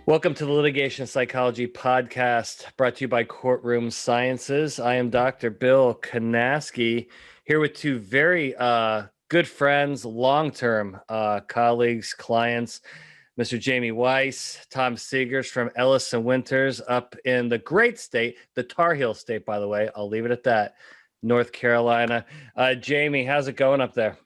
Welcome to the Litigation Psychology Podcast, brought to you by Courtroom Sciences. I am Dr. Bill Kanasky, here with two very good friends, long-term colleagues, clients, Mr. Jamie Weiss, Thomas Segars from Ellis and Winters up in the great state, the Tar Heel state, by the way. I'll leave it at that, North Carolina. Jamie, how's it going up there?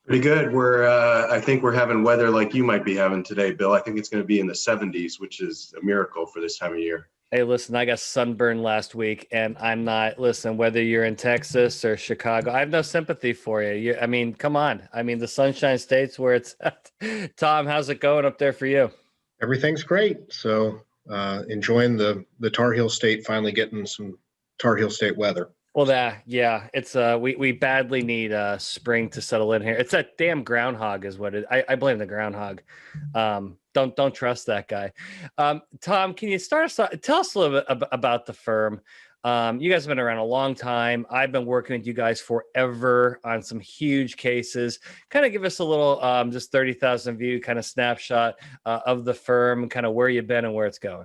Pretty good. I think we're having weather like you might be having today, Bill. I think it's going to be in the 70s, which is a miracle for this time of year. Hey, listen, I got sunburned last week, and I'm not, listen, whether you're in Texas or Chicago, I have no sympathy for you. I mean, come on. I mean, the Sunshine State's where it's at. Tom, how's it going up there for you? Everything's great. So enjoying the Tar Heel State, finally getting some Tar Heel State weather. Well, yeah, it's we badly need spring to settle in here. It's that damn groundhog is what it. I blame the groundhog. Don't trust that guy. Tom, can you tell us a little bit about the firm? You guys have been around a long time. I've been working with you guys forever on some huge cases. Kind of give us a little just 30,000 view kind of snapshot of the firm, kind of where you've been and where it's going.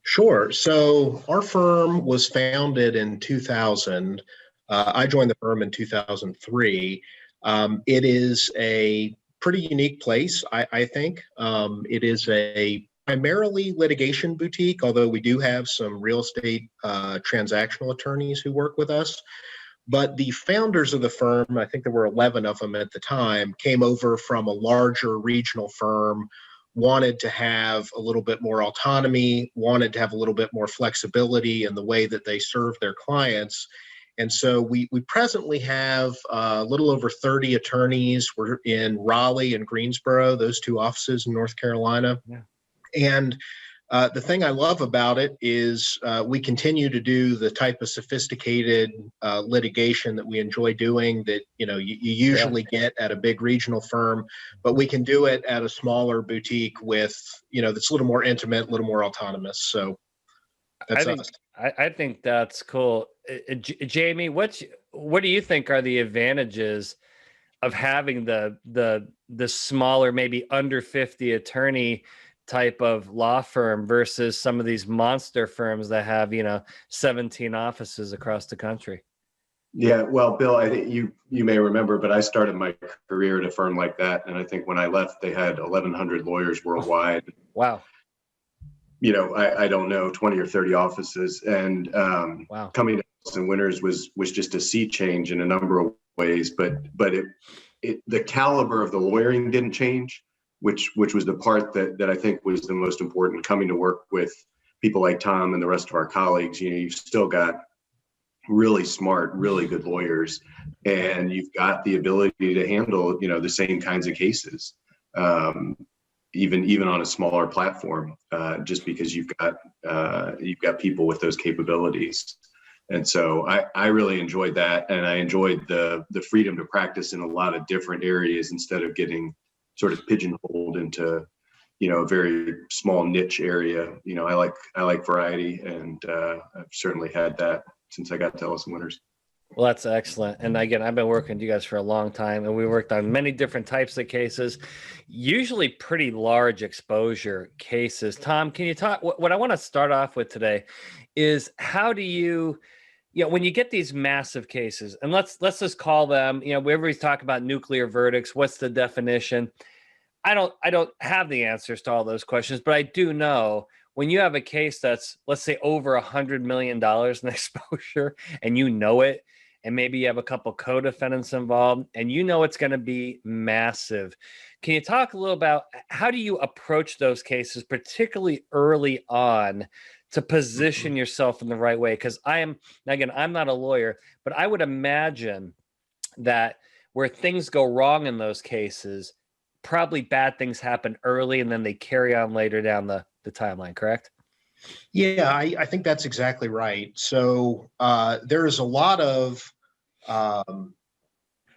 Sure. So our firm was founded in 2000. I joined the firm in 2003. It is a pretty unique place, I think. It is a primarily litigation boutique, although we do have some real estate transactional attorneys who work with us. But the founders of the firm, I think there were 11 of them at the time, came over from a larger regional firm, wanted to have a little bit more autonomy, wanted to have a little bit more flexibility in the way that they serve their clients. And so we presently have a little over 30 attorneys. We're in Raleigh and Greensboro, those two offices in North Carolina. Yeah. And the thing I love about it is we continue to do the type of sophisticated litigation that we enjoy doing that, you usually get at a big regional firm, but we can do it at a smaller boutique with, that's a little more intimate, a little more autonomous. So that's us. I think that's cool. Jamie, what do you think are the advantages of having the smaller, maybe under 50 attorney type of law firm versus some of these monster firms that have 17 offices across the country? Yeah, well, Bill, I think you may remember, but I started my career at a firm like that, and I think when I left, they had 1,100 lawyers worldwide. Wow. I don't know, 20 or 30 offices, and wow. Coming to Ellis and Winters was just a sea change in a number of ways, but the caliber of the lawyering didn't change. Which was the part that I think was the most important, coming to work with people like Tom and the rest of our colleagues. You've still got really smart, really good lawyers, and you've got the ability to handle, the same kinds of cases, even on a smaller platform, just because you've got people with those capabilities. And so I really enjoyed that, and I enjoyed the freedom to practice in a lot of different areas instead of getting sort of pigeonholed into, a very small niche area. I like variety, and I've certainly had that since I got to Ellis and Winters. Well, that's excellent. And again, I've been working with you guys for a long time, and we worked on many different types of cases, usually pretty large exposure cases. Tom, can you talk? What I want to start off with today is how do you, when you get these massive cases, and let's just call them, we always talk about nuclear verdicts. What's the definition? I don't have the answers to all those questions, but I do know when you have a case that's, let's say, over $100 million in exposure, and it, and maybe you have a couple co-defendants involved, and it's going to be massive. Can you talk a little about how do you approach those cases, particularly early on, to position yourself in the right way? Because I'm not a lawyer, but I would imagine that where things go wrong in those cases, probably bad things happen early and then they carry on later down the timeline, correct? Yeah, I think that's exactly right. So there is a lot of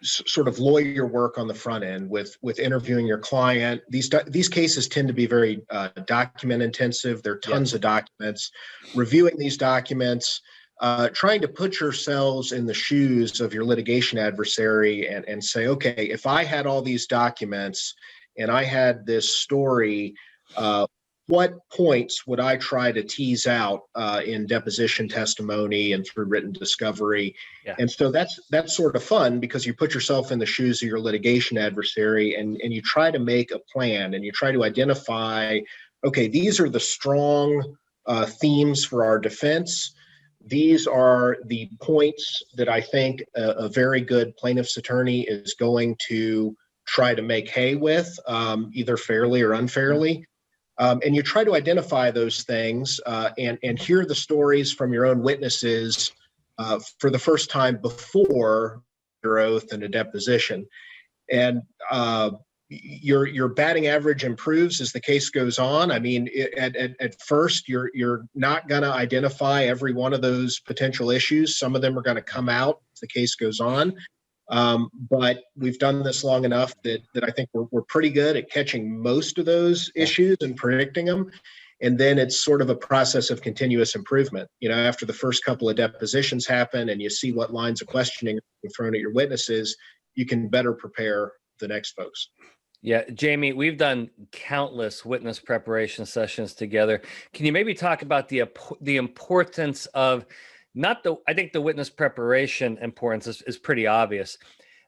sort of lawyer work on the front end with interviewing your client. These cases tend to be very document intensive. There are tons of documents. Reviewing these documents, trying to put yourselves in the shoes of your litigation adversary and say, okay, if I had all these documents and I had this story, what points would I try to tease out in deposition testimony and through written discovery? Yeah. And so that's sort of fun because you put yourself in the shoes of your litigation adversary and you try to make a plan and you try to identify, okay, these are the strong themes for our defense. These are the points that I think a very good plaintiff's attorney is going to try to make hay with, either fairly or unfairly. And you try to identify those things and hear the stories from your own witnesses for the first time before your oath and a deposition. And your batting average improves as the case goes on. I mean, at first, you're not going to identify every one of those potential issues. Some of them are going to come out as the case goes on. But we've done this long enough that I think we're pretty good at catching most of those issues and predicting them. And then it's sort of a process of continuous improvement. You know, after the first couple of depositions happen and you see what lines of questioning are thrown at your witnesses, you can better prepare the next folks. Yeah, Jamie, we've done countless witness preparation sessions together. Can you maybe talk about the importance of I think the witness preparation importance is pretty obvious,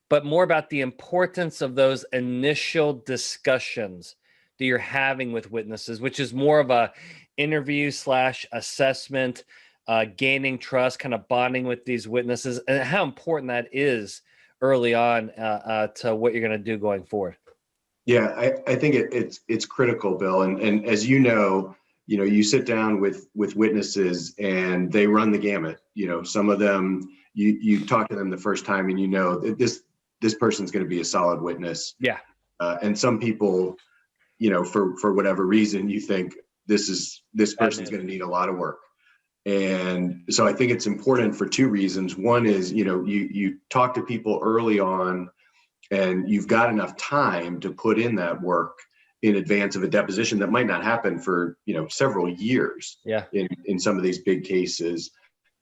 but more about the importance of those initial discussions that you're having with witnesses, which is more of a interview / assessment, gaining trust, kind of bonding with these witnesses, and how important that is early on to what you're going to do going forward. Yeah, I think it's critical, Bill. And as you know, you sit down with witnesses and they run the gamut. You know, some of them, you talk to them the first time and you know that this person's going to be a solid witness. Yeah. And some people, for whatever reason, you think this person's going to need a lot of work. And so I think it's important for two reasons. One is, you talk to people early on and you've got enough time to put in that work in advance of a deposition that might not happen for, several years. Yeah. In some of these big cases.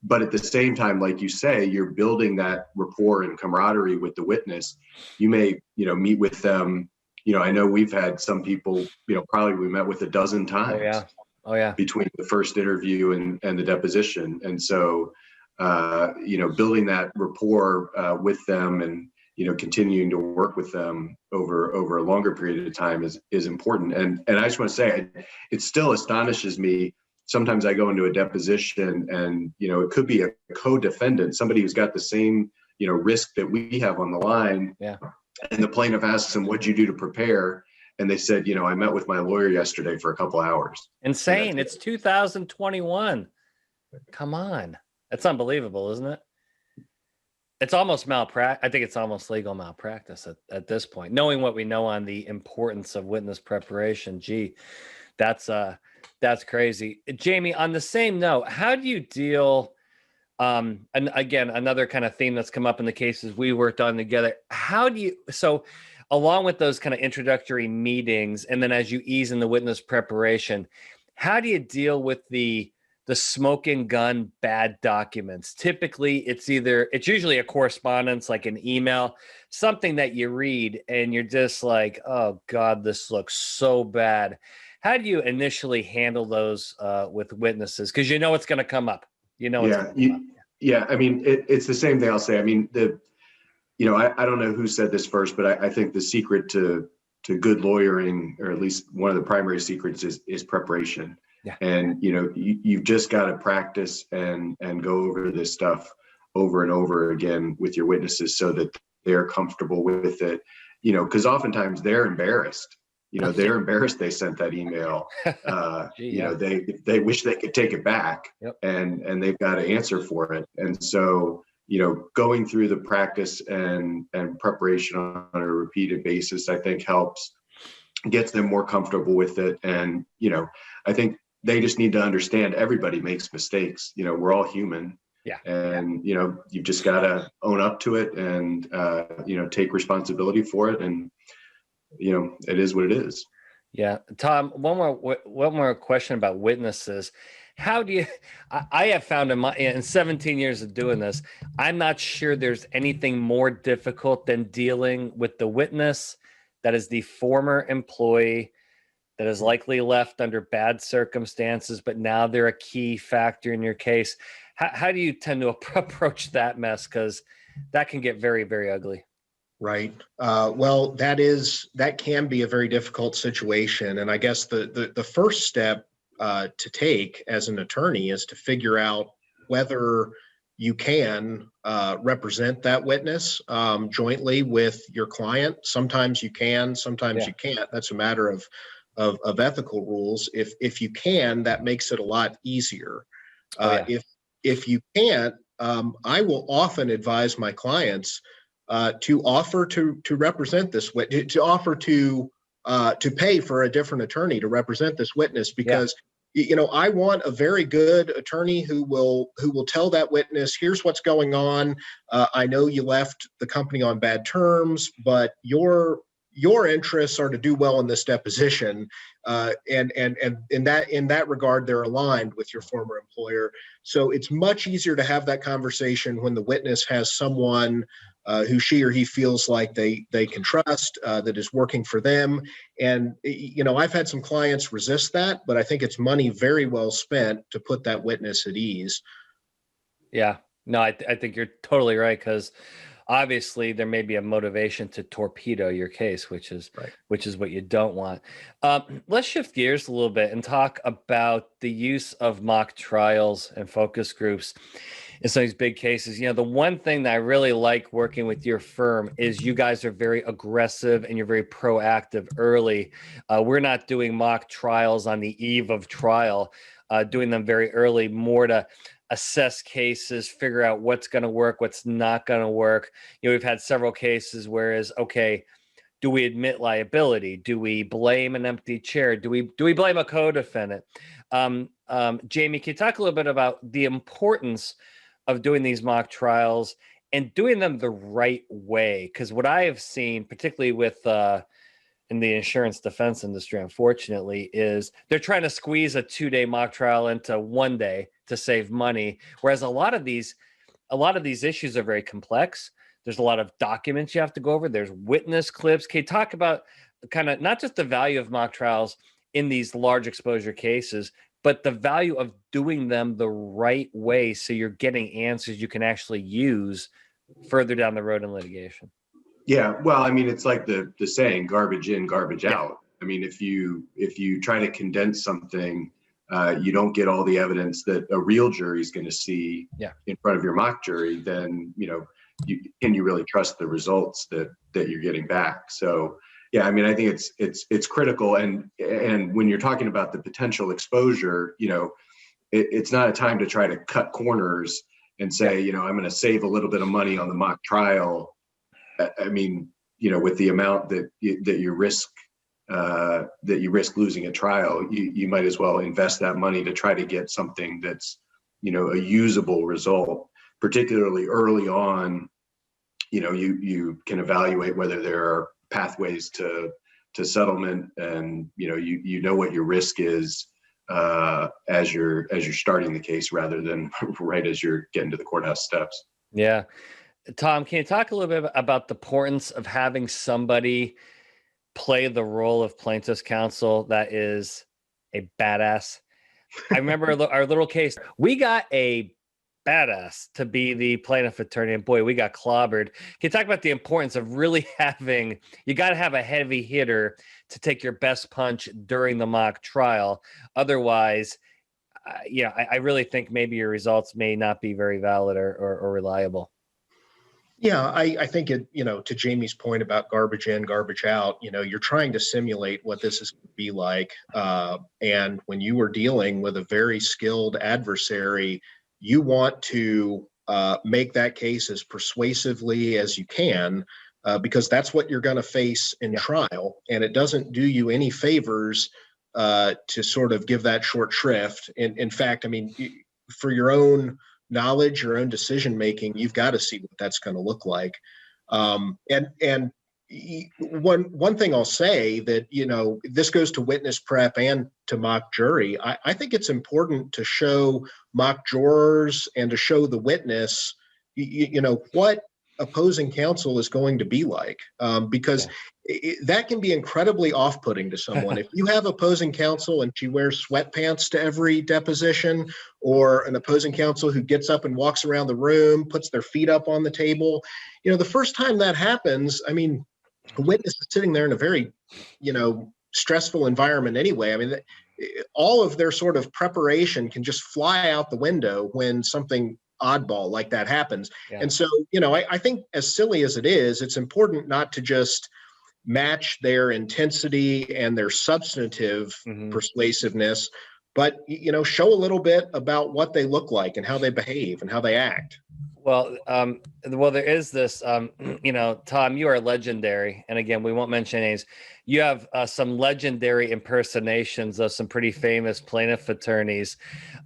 But at the same time, like you say, you're building that rapport and camaraderie with the witness. You may, meet with them. I know we've had some people, probably we met with a dozen times. Oh yeah. Between the first interview and the deposition. And so, building that rapport with them and, continuing to work with them over a longer period of time is important. And I just want to say, it still astonishes me. Sometimes I go into a deposition and, it could be a co-defendant, somebody who's got the same, risk that we have on the line. Yeah. And the plaintiff asks them, what'd you do to prepare? And they said, I met with my lawyer yesterday for a couple hours. Insane. It's 2021. Come on. That's unbelievable, isn't it? It's almost malpractice. I think it's almost legal malpractice at this point, knowing what we know on the importance of witness preparation. Gee, that's crazy. Jamie, on the same note, how do you deal, and again, another kind of theme that's come up in the cases we worked on together. So along with those kind of introductory meetings, and then as you ease in the witness preparation, how do you deal with the smoking gun bad documents? Typically, it's usually a correspondence, like an email, something that you read and you're just like, oh God, this looks so bad. How do you initially handle those with witnesses? Because it's going to come up. Yeah. I mean, it's the same thing I'll say. I mean, I don't know who said this first, but I think the secret to good lawyering, or at least one of the primary secrets, is preparation. Yeah. And, you've just got to practice and go over this stuff over and over again with your witnesses so that they're comfortable with it, because oftentimes they're embarrassed. They're embarrassed they sent that email. They wish they could take it back. Yep. and they've got to answer for it. And so, going through the practice and preparation on a repeated basis, I think gets them more comfortable with it. And, I think they just need to understand everybody makes mistakes. We're all human. Yeah. And, you've just got to own up to it and, take responsibility for it. And, it is what it is. Yeah. Tom, one more question about witnesses. How do you, I have found in 17 years of doing this, I'm not sure there's anything more difficult than dealing with the witness that is the former employee that is likely left under bad circumstances, but now they're a key factor in your case. How do you tend to approach that mess? Because that can get very, very ugly. Right. Well, that can be a very difficult situation. And I guess the first step to take as an attorney is to figure out whether you can represent that witness jointly with your client. Sometimes you can, sometimes you can't. That's a matter of ethical rules. If you can, that makes it a lot easier. If you can't, I will often advise my clients to offer to represent this witness, to offer to pay for a different attorney to represent this witness, because I want a very good attorney who will tell that witness, here's what's going on. I know you left the company on bad terms, but your interests are to do well in this deposition, and in that regard, they're aligned with your former employer. So it's much easier to have that conversation when the witness has someone who she or he feels like they can trust, that is working for them. And I've had some clients resist that, but I think it's money very well spent to put that witness at ease. Yeah, no, I think you're totally right, because obviously there may be a motivation to torpedo your case, which is what you don't want. Let's shift gears a little bit and talk about the use of mock trials and focus groups in some of these big cases. The one thing that I really like working with your firm is you guys are very aggressive and you're very proactive early. We're not doing mock trials on the eve of trial, doing them very early, more to assess cases, figure out what's going to work, what's not going to work. We've had several cases whereas, okay, do we admit liability? Do we blame an empty chair? Do we blame a co-defendant? Jamie, can you talk a little bit about the importance of doing these mock trials and doing them the right way? Because what I have seen, particularly with in the insurance defense industry, unfortunately, is they're trying to squeeze a 2-day mock trial into 1 day to save money. Whereas a lot of these issues are very complex. There's a lot of documents you have to go over. There's witness clips. Can you talk about kind of not just the value of mock trials in these large exposure cases, but the value of doing them the right way so you're getting answers you can actually use further down the road in litigation? Yeah, well, I mean, it's like the saying, garbage in, garbage out. I mean, if you try to condense something, you don't get all the evidence that a real jury is going to see in front of your mock jury, then, can you really trust the results that you're getting back? So, yeah, I mean, I think it's critical. And when you're talking about the potential exposure, it's not a time to try to cut corners and say, I'm going to save a little bit of money on the mock trial. I mean, with the amount that you risk losing a trial, you might as well invest that money to try to get something that's, a usable result. Particularly early on, you can evaluate whether there are pathways to settlement, and you know what your risk is as you're starting the case, rather than right as you're getting to the courthouse steps. Yeah. Tom, can you talk a little bit about the importance of having somebody play the role of plaintiff's counsel that is a badass? I remember our little case. We got a badass to be the plaintiff attorney, and boy, we got clobbered. Can you talk about the importance of really you got to have a heavy hitter to take your best punch during the mock trial. Otherwise, I really think maybe your results may not be very valid or reliable. Yeah, I think it, to Jamie's point about garbage in, garbage out, you're trying to simulate what this is going to be like. And when you are dealing with a very skilled adversary, you want to make that case as persuasively as you can, because that's what you're going to face in trial. And it doesn't do you any favors to sort of give that short shrift. In fact, I mean, for your own knowledge, your own decision making, you've got to see what that's going to look like. And one thing I'll say that this goes to witness prep and to mock jury. I think it's important to show mock jurors and to show the witness, what opposing counsel is going to be like, because that can be incredibly off-putting to someone. If you have opposing counsel and she wears sweatpants to every deposition, or an opposing counsel who gets up and walks around the room, puts their feet up on the table, the first time that happens, I mean, a witness is sitting there in a very, stressful environment anyway. I mean, all of their sort of preparation can just fly out the window when something oddball like that happens. Yeah. And so, I think as silly as it is, it's important not to just match their intensity and their substantive persuasiveness, but, show a little bit about what they look like and how they behave and how they act. Well, there is this, Tom, you are legendary. And again, we won't mention names. You have some legendary impersonations of some pretty famous plaintiff attorneys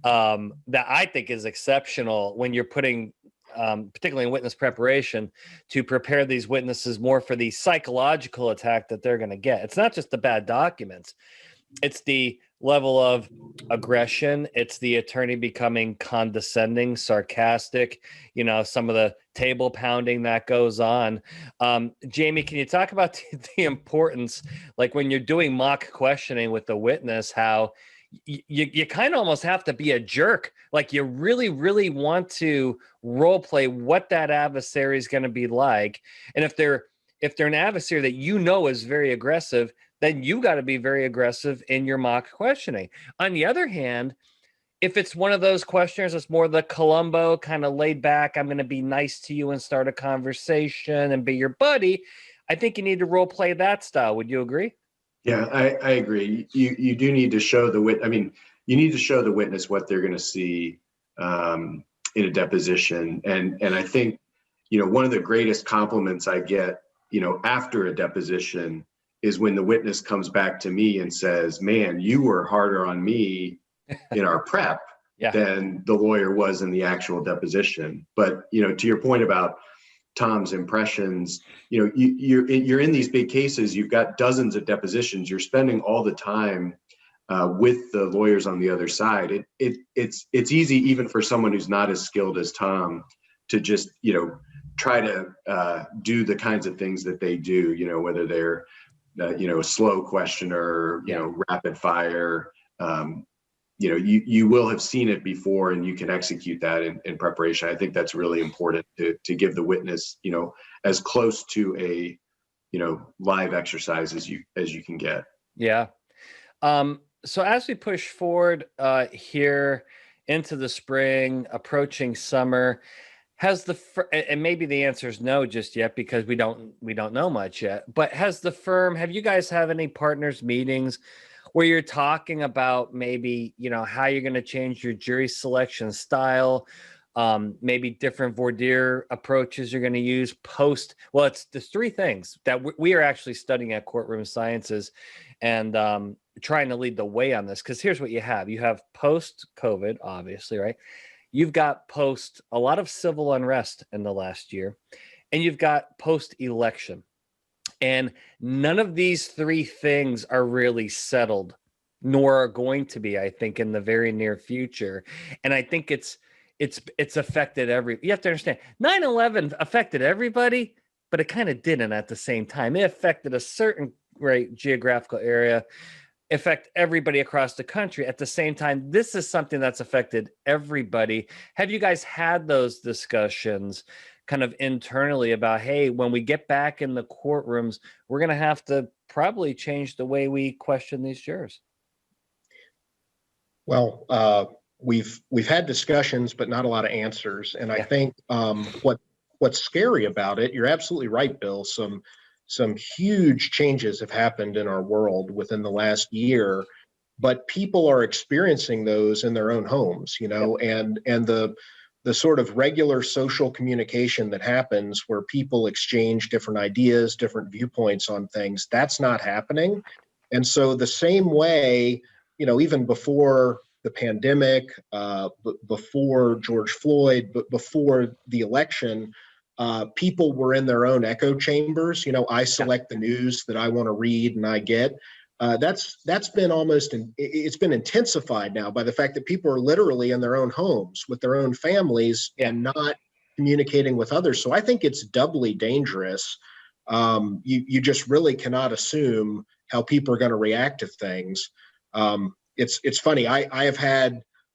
that I think is exceptional when you're putting, particularly in witness preparation, to prepare these witnesses more for the psychological attack that they're going to get. It's not just the bad documents. It's the level of aggression. It's the attorney becoming condescending, sarcastic, some of the table pounding that goes on. Jamie, can you talk about the importance, like when you're doing mock questioning with the witness, how you kind of almost have to be a jerk. Like you really, really want to role play what that adversary is going to be like. And if they're an adversary that is very aggressive, then you got to be very aggressive in your mock questioning. On the other hand, if it's one of those questioners that's more the Columbo kind of laid back, I'm going to be nice to you and start a conversation and be your buddy, I think you need to role play that style. Would you agree? Yeah, I agree. You do need to show you need to show the witness what they're going to see in a deposition. And I think, one of the greatest compliments I get, after a deposition is when the witness comes back to me and says, man, you were harder on me in our prep than the lawyer was in the actual deposition. But, to your point about Tom's impressions, you're in these big cases, you've got dozens of depositions, you're spending all the time with the lawyers on the other side. It's easy even for someone who's not as skilled as Tom to just, try to do the kinds of things that they do, whether they're, a slow questioner, rapid fire, you will have seen it before and you can execute that in preparation. I think that's really important to give the witness, as close to a, live exercise as you can get. Yeah. So as we push forward here into the spring, approaching summer, and maybe the answer is no just yet because we don't know much yet, but have you guys have any partners meetings where you're talking about maybe, how you're going to change your jury selection style, maybe different voir dire approaches you're going to use there's three things that we are actually studying at Courtroom Sciences and trying to lead the way on this. Because here's what you have post-COVID, obviously, right? You've got a lot of civil unrest in the last year, and you've got post-election. And none of these three things are really settled, nor are going to be, I think, in the very near future. And I think it's affected you have to understand, 9/11 affected everybody, but it kind of didn't at the same time. It affected a certain geographical area, affect everybody across the country at the same time. This is something that's affected everybody. Have you guys had those discussions kind of internally about, hey, when we get back in the courtrooms, we're going to have to probably change the way we question these jurors? Well, we've had discussions, but not a lot of answers. And I think what's scary about it, you're absolutely right, Bill. Some huge changes have happened in our world within the last year, but people are experiencing those in their own homes, and the sort of regular social communication that happens where people exchange different ideas, different viewpoints on things, that's not happening. And so the same way, even before the pandemic, before George Floyd, but before the election, people were in their own echo chambers. I select the news that I want to read and I get. That's been it's been intensified now by the fact that people are literally in their own homes with their own families and not communicating with others. So I think it's doubly dangerous You just really cannot assume how people are going to react to things. It's funny.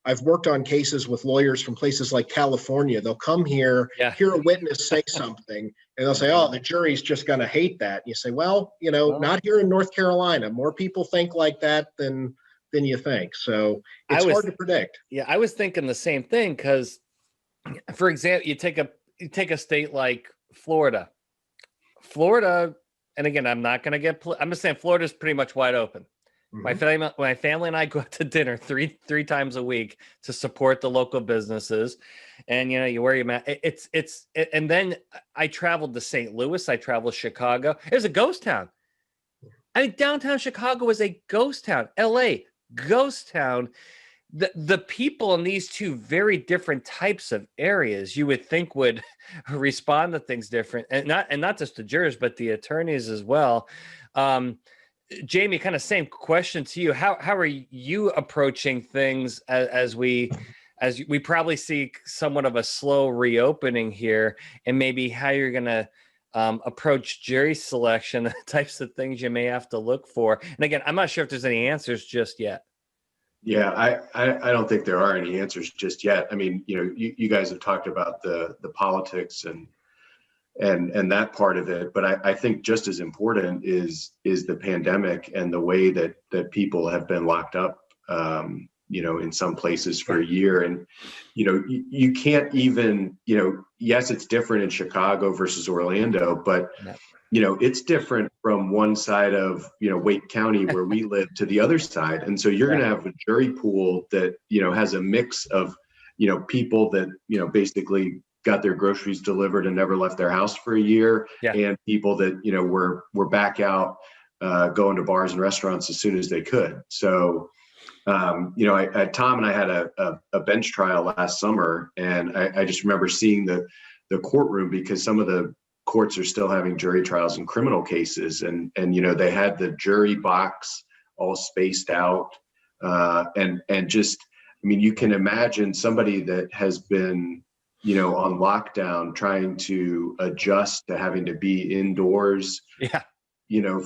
I've worked on cases with lawyers from places like California. They'll come here, hear a witness say something, and they'll say, "Oh, the jury's just going to hate that." And you say, "Well, not here in North Carolina. More people think like that than you think." So it's hard to predict. Yeah, I was thinking the same thing because, for example, you take a state like Florida. And again, I'm not going to I'm just saying Florida's pretty much wide open. Mm-hmm. My family and I go out to dinner three times a week to support the local businesses, and you wear your mask. And then I traveled to St. Louis. I traveled to Chicago. It was a ghost town. I mean, downtown Chicago was a ghost town. L.A. ghost town. The people in these two very different types of areas you would think would respond to things different, and not just the jurors but the attorneys as well. Jamie, kind of same question to you. How are you approaching things as we probably see somewhat of a slow reopening here, and maybe how you're going to approach jury selection, the types of things you may have to look for? And again, I'm not sure if there's any answers just yet. Yeah, I don't think there are any answers just yet. I mean, you guys have talked about the politics and that part of it, but I think just as important is the pandemic and the way that people have been locked up, in some places for a year. And, you can't even, yes, it's different in Chicago versus Orlando, but it's different from one side of, Wake County where we live to the other side. And so you're going to have a jury pool that, has a mix of, people that, basically got their groceries delivered and never left their house for a year, and people that, were back out going to bars and restaurants as soon as they could. So, Tom and I had a bench trial last summer, and I just remember seeing the courtroom because some of the courts are still having jury trials in criminal cases, and they had the jury box all spaced out, and just, I mean, you can imagine somebody that has been on lockdown trying to adjust to having to be indoors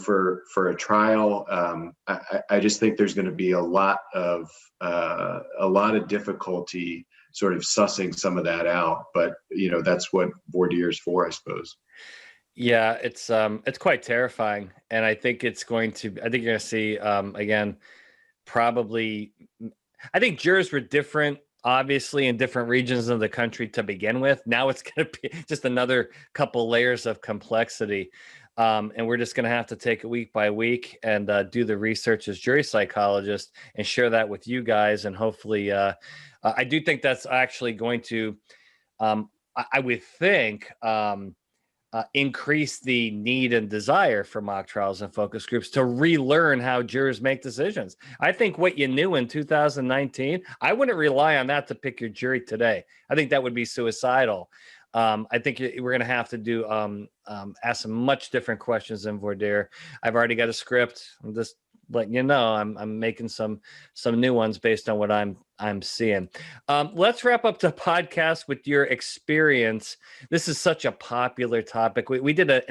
for a trial. I just think there's going to be a lot of difficulty sort of sussing some of that out, but that's what voir dire is for, I suppose. Yeah, it's quite terrifying, and I think you're going to see again, probably. I think jurors were different, obviously, in different regions of the country to begin with. Now it's going to be just another couple layers of complexity, and we're just going to have to take it week by week and do the research as jury psychologists and share that with you guys, and hopefully, I do think that's actually going to, I would think. Increase the need and desire for mock trials and focus groups to relearn how jurors make decisions. I think what you knew in 2019, I wouldn't rely on that to pick your jury today. I think that would be suicidal. I think we're going to have to do ask some much different questions in voir dire. I've already got a script. I'm just letting you know I'm making some new ones based on what I'm seeing. Let's wrap up the podcast with your experience. This is such a popular topic. We've done 2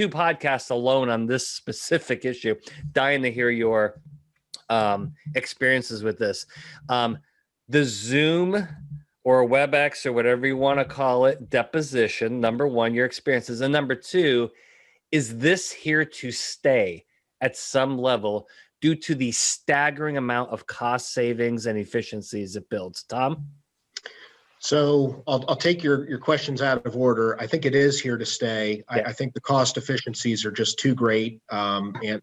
podcasts alone on this specific issue. Dying to hear your experiences with this. The Zoom or WebEx or whatever you want to call it, deposition, number 1, your experiences. And number 2, is this here to stay at some level due to the staggering amount of cost savings and efficiencies it builds? Tom? So I'll take your questions out of order. I think it is here to stay. I think the cost efficiencies are just too great, and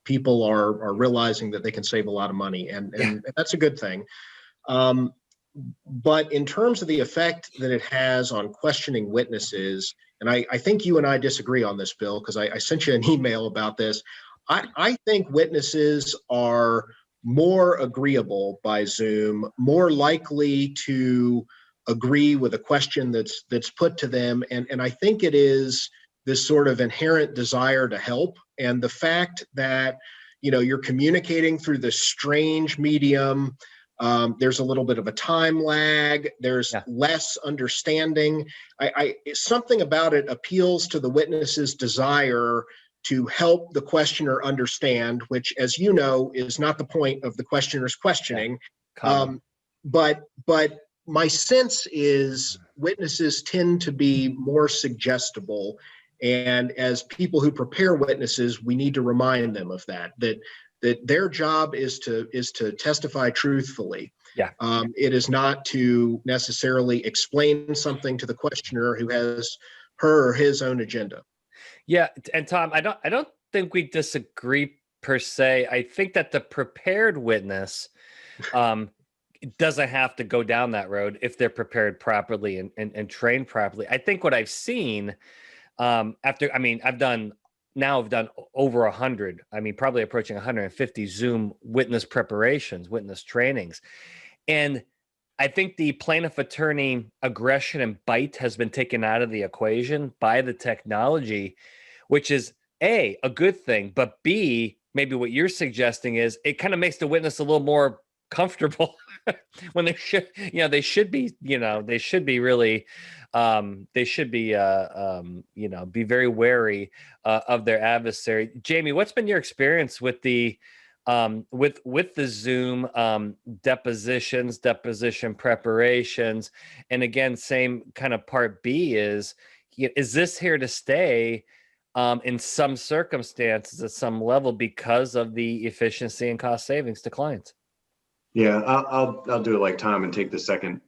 people are realizing that they can save a lot of money, and that's a good thing. But in terms of the effect that it has on questioning witnesses, and I think you and I disagree on this, Bill, because I sent you an email about this. I think witnesses are more agreeable by Zoom, more likely to agree with a question that's put to them. And I think it is this sort of inherent desire to help. And the fact that, you're communicating through this strange medium, There's a little bit of a time lag. There's Yeah. less understanding. Something about it appeals to the witness's desire to help the questioner understand, which, as you know, is not the point of the questioner's questioning. Common. But my sense is witnesses tend to be more suggestible, and as people who prepare witnesses, we need to remind them of that their job is to testify truthfully. Yeah. It is not to necessarily explain something to the questioner who has her or his own agenda. Yeah, and Tom, I don't think we disagree per se. I think that the prepared witness doesn't have to go down that road if they're prepared properly and trained properly. I think what I've seen I've done over 100, probably approaching 150 Zoom witness preparations, witness trainings. And I think the plaintiff attorney aggression and bite has been taken out of the equation by the technology, which is A, a good thing, but B, maybe what you're suggesting is it kind of makes the witness a little more comfortable when they should be really be very wary of their adversary. Jamie, what's been your experience with the Zoom deposition preparations? And again, same kind of part B is this here to stay in some circumstances at some level because of the efficiency and cost savings to clients? Yeah, I'll do it like Tom and take the second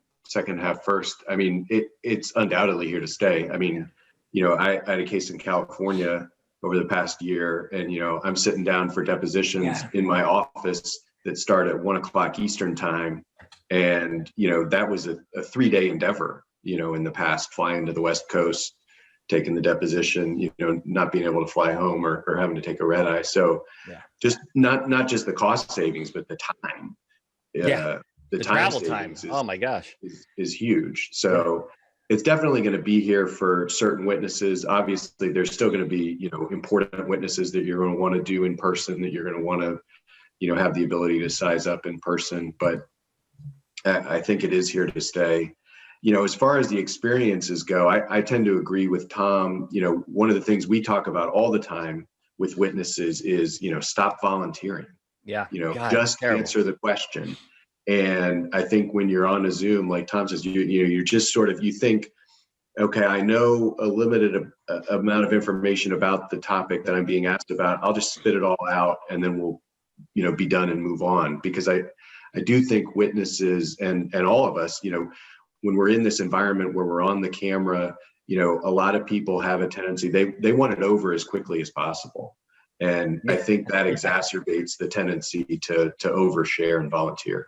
half first. I mean, it's undoubtedly here to stay. I mean, I had a case in California over the past year, and I'm sitting down for depositions in my office that start at 1 o'clock Eastern time, and that was a 3-day endeavor. In the past, flying to the West Coast, taking the deposition, not being able to fly home or having to take a red eye. So, just not just the cost savings, but the time. The travel time. Is, oh my gosh, is huge. So it's definitely going to be here for certain witnesses. Obviously, there's still going to be important witnesses that you're going to want to do in person, that you're going to want to have the ability to size up in person. But I think it is here to stay. As far as the experiences go, I tend to agree with Tom. One of the things we talk about all the time with witnesses is stop volunteering. Yeah. God, just answer the question. And I think when you're on a Zoom, like Tom says, you're just sort of, you think, okay, I know a limited amount of information about the topic that I'm being asked about. I'll just spit it all out and then we'll, be done and move on. Because I do think witnesses and all of us, when we're in this environment where we're on the camera, a lot of people have a tendency, they want it over as quickly as possible. And I think that exacerbates the tendency to overshare and volunteer.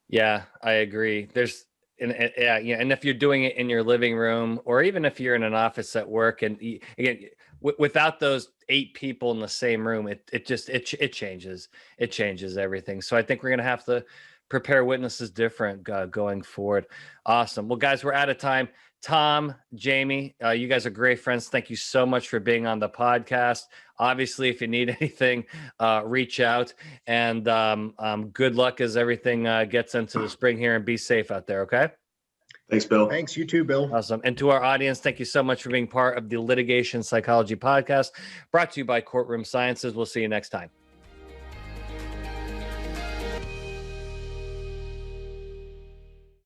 Yeah, I agree. And if you're doing it in your living room, or even if you're in an office at work, and again, without those 8 people in the same room, it changes everything. So I think we're going to have to prepare witnesses different going forward. Awesome. Well, guys, we're out of time. Tom, Jamie, you guys are great friends. Thank you so much for being on the podcast. Obviously, if you need anything, reach out. And good luck as everything gets into the spring here, and be safe out there, okay? Thanks, Bill. Thanks, you too, Bill. Awesome. And to our audience, thank you so much for being part of the Litigation Psychology Podcast, brought to you by Courtroom Sciences. We'll see you next time.